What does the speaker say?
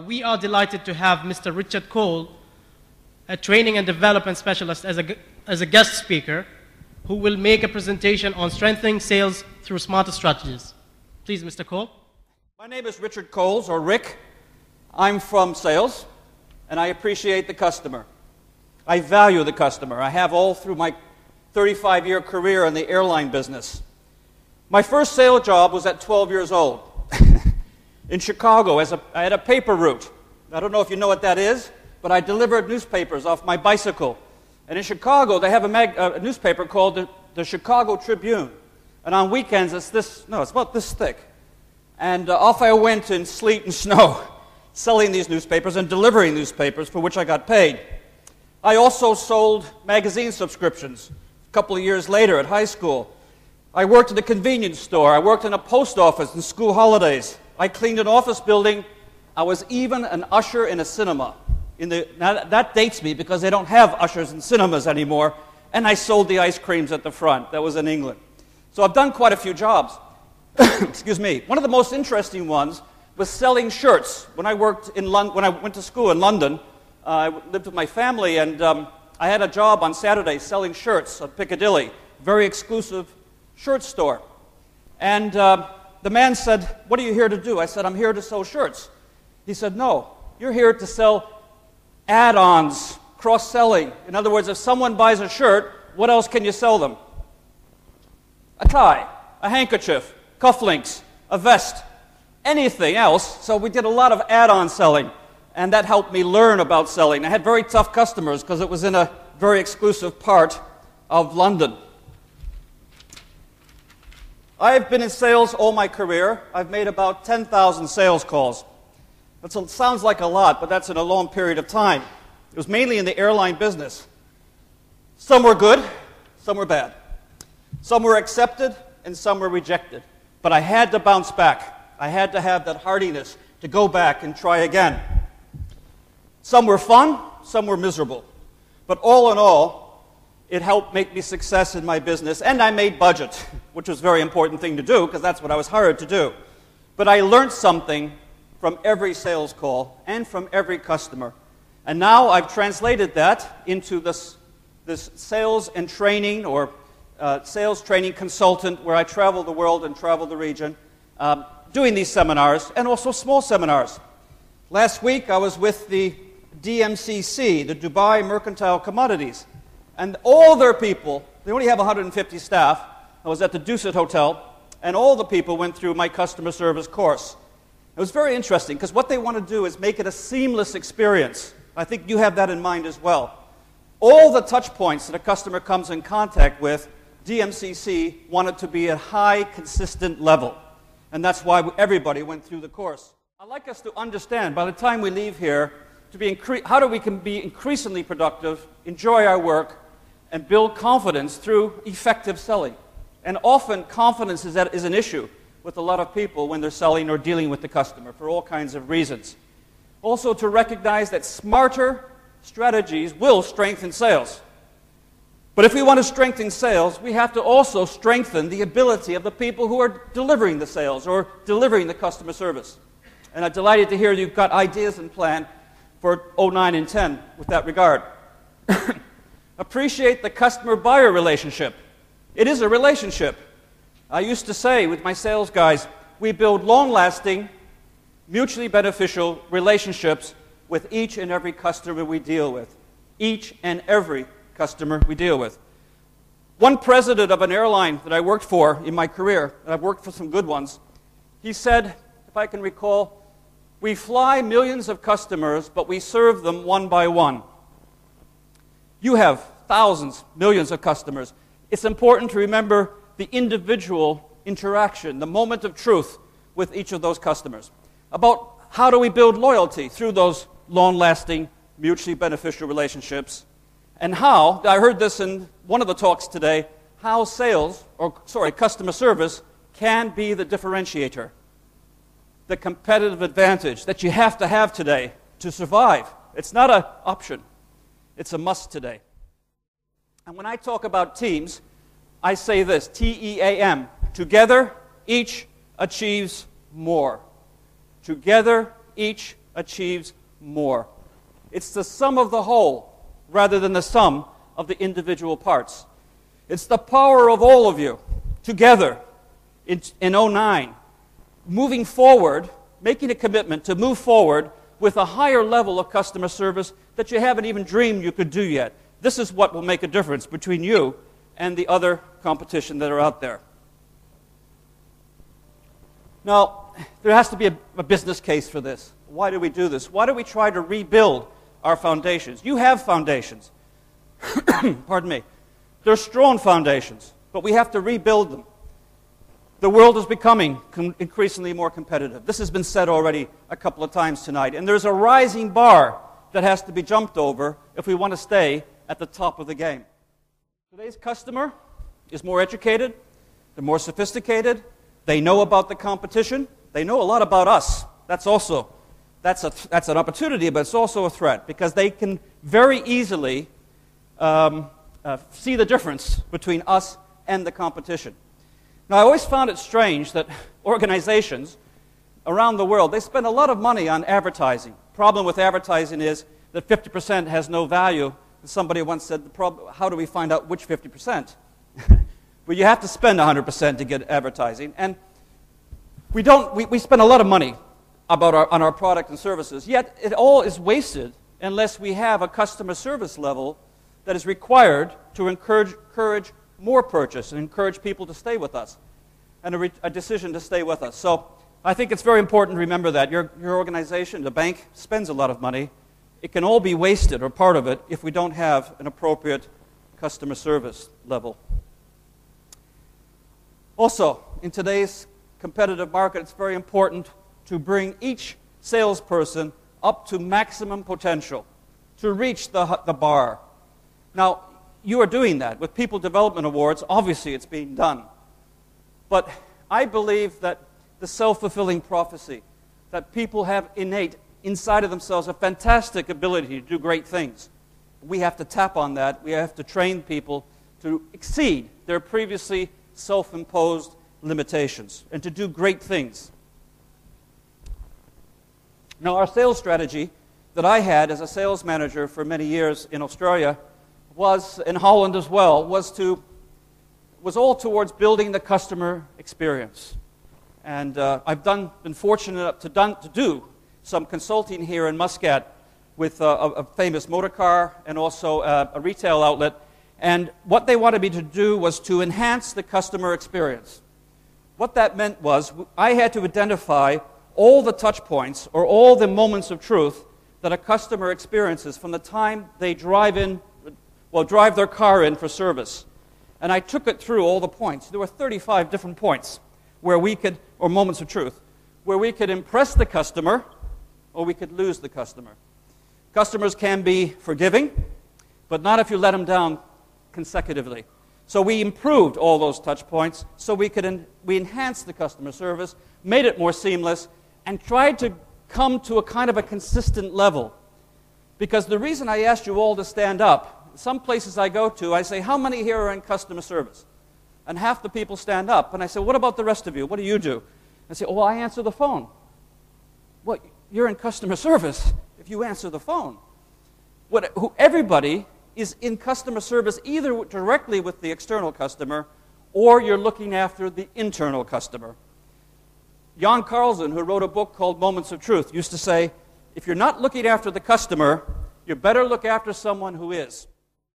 we are delighted to have Mr. Richard Cole, a training and development specialist, as a guest speaker, who will make a presentation on strengthening sales through smarter strategies. Please, Mr. Cole. My name is Richard Coles, or Rick. I'm from sales, and I appreciate the customer. I value the customer. I have all through my 35-year career in the airline business. My first sales job was at 12 years old in Chicago. I had a paper route. I don't know if you know what that is, but I delivered newspapers off my bicycle. And in Chicago, they have a newspaper called the Chicago Tribune. And on weekends, it's about this thick. And off I went in sleet and snow, selling these newspapers and delivering newspapers for which I got paid. I also sold magazine subscriptions a couple of years later at high school. I worked at a convenience store. I worked in a post office in school holidays. I cleaned an office building. I was even an usher in a cinema. Now that dates me because they don't have ushers in cinemas anymore. And I sold the ice creams at the front. That was in England. So I've done quite a few jobs. Excuse me. One of the most interesting ones was selling shirts. When I went to school in London, I lived with my family, and I had a job on Saturday selling shirts at Piccadilly, very exclusive shirt store. And the man said, "What are you here to do?" I said, "I'm here to sell shirts." He said, "No, you're here to sell add-ons, cross-selling. In other words, if someone buys a shirt, what else can you sell them? A tie, a handkerchief, cufflinks, a vest, anything else." So we did a lot of add-on selling, and that helped me learn about selling. I had very tough customers because it was in a very exclusive part of London. I've been in sales all my career. I've made about 10,000 sales calls. That sounds like a lot, but that's in a long period of time. It was mainly in the airline business. Some were good, some were bad. Some were accepted, and some were rejected. But I had to bounce back. I had to have that hardiness to go back and try again. Some were fun, some were miserable. But all in all, it helped make me success in my business, and I made budget, which was a very important thing to do, because that's what I was hired to do. But I learned something from every sales call and from every customer. And now I've translated that into this sales and training, or sales training consultant, where I travel the world and travel the region, doing these seminars, and also small seminars. Last week I was with the DMCC, the Dubai Mercantile Commodities, and all their people, they only have 150 staff. I was at the Dusit Hotel, and all the people went through my customer service course. It was very interesting, because what they want to do is make it a seamless experience. I think you have that in mind as well. All the touch points that a customer comes in contact with, DMCC wanted to be at high, consistent level. And that's why everybody went through the course. I'd like us to understand, by the time we leave here, how we can be increasingly productive, enjoy our work, and build confidence through effective selling. And often, confidence is an issue with a lot of people when they're selling or dealing with the customer for all kinds of reasons. Also, to recognize that smarter strategies will strengthen sales. But if we want to strengthen sales, we have to also strengthen the ability of the people who are delivering the sales or delivering the customer service. And I'm delighted to hear you've got ideas and plan for 09 and 10 with that regard. Appreciate the customer-buyer relationship. It is a relationship. I used to say with my sales guys, we build long-lasting, mutually beneficial relationships with each and every customer we deal with. Each and every customer we deal with. One president of an airline that I worked for in my career, and I've worked for some good ones, he said, if I can recall, "We fly millions of customers, but we serve them one by one." You have thousands, millions of customers. It's important to remember the individual interaction, the moment of truth with each of those customers. About how do we build loyalty through those long-lasting, mutually beneficial relationships. And how, I heard this in one of the talks today, how customer service can be the differentiator, the competitive advantage that you have to have today to survive. It's not an option. It's a must today. And when I talk about teams, I say this, T-E-A-M, together each achieves more. Together each achieves more. It's the sum of the whole rather than the sum of the individual parts. It's the power of all of you together in '09, moving forward, making a commitment to move forward with a higher level of customer service that you haven't even dreamed you could do yet. This is what will make a difference between you and the other competition that are out there. Now, there has to be a business case for this. Why do we do this? Why do we try to rebuild our foundations? You have foundations. Pardon me. They're strong foundations, but we have to rebuild them. The world is becoming increasingly more competitive. This has been said already a couple of times tonight. And there's a rising bar that has to be jumped over if we want to stay at the top of the game. Today's customer is more educated. They're more sophisticated. They know about the competition. They know a lot about us. That's an opportunity, but it's also a threat because they can very easily see the difference between us and the competition. Now, I always found it strange that organizations around the world, they spend a lot of money on advertising. Problem with advertising is that 50% has no value. Somebody once said, how do we find out which 50%? Well, you have to spend 100% to get advertising. And we spend a lot of money on our product and services, yet it all is wasted unless we have a customer service level that is required to encourage more purchase and encourage people to stay with us, and a decision to stay with us. So I think it's very important to remember that. Your organization, the bank, spends a lot of money. It can all be wasted, or part of it, if we don't have an appropriate customer service level. Also, in today's competitive market, it's very important to bring each salesperson up to maximum potential, to reach the bar. Now, you are doing that. With People Development Awards, obviously it's being done. But I believe that the self-fulfilling prophecy, that people have innate inside of themselves a fantastic ability to do great things. We have to tap on that. We have to train people to exceed their previously self-imposed limitations and to do great things. Now, our sales strategy that I had as a sales manager for many years in Australia was, in Holland as well, was all towards building the customer experience. And I've been fortunate to do some consulting here in Muscat with a famous motor car and also a retail outlet. And what they wanted me to do was to enhance the customer experience. What that meant was I had to identify all the touch points or all the moments of truth that a customer experiences from the time they drive their car in for service. And I took it through all the points. There were 35 different points or moments of truth, where we could impress the customer or we could lose the customer. Customers can be forgiving, but not if you let them down consecutively. So we improved all those touch points so we enhanced the customer service, made it more seamless, and tried to come to a kind of a consistent level. Because the reason I asked you all to stand up, some places I go to, I say, how many here are in customer service? And half the people stand up. And I say, what about the rest of you? What do you do? I say, oh, well, I answer the phone. Well, you're in customer service if you answer the phone. Everybody is in customer service either directly with the external customer or you're looking after the internal customer. Jan Carlson, who wrote a book called Moments of Truth, used to say, if you're not looking after the customer, you better look after someone who is.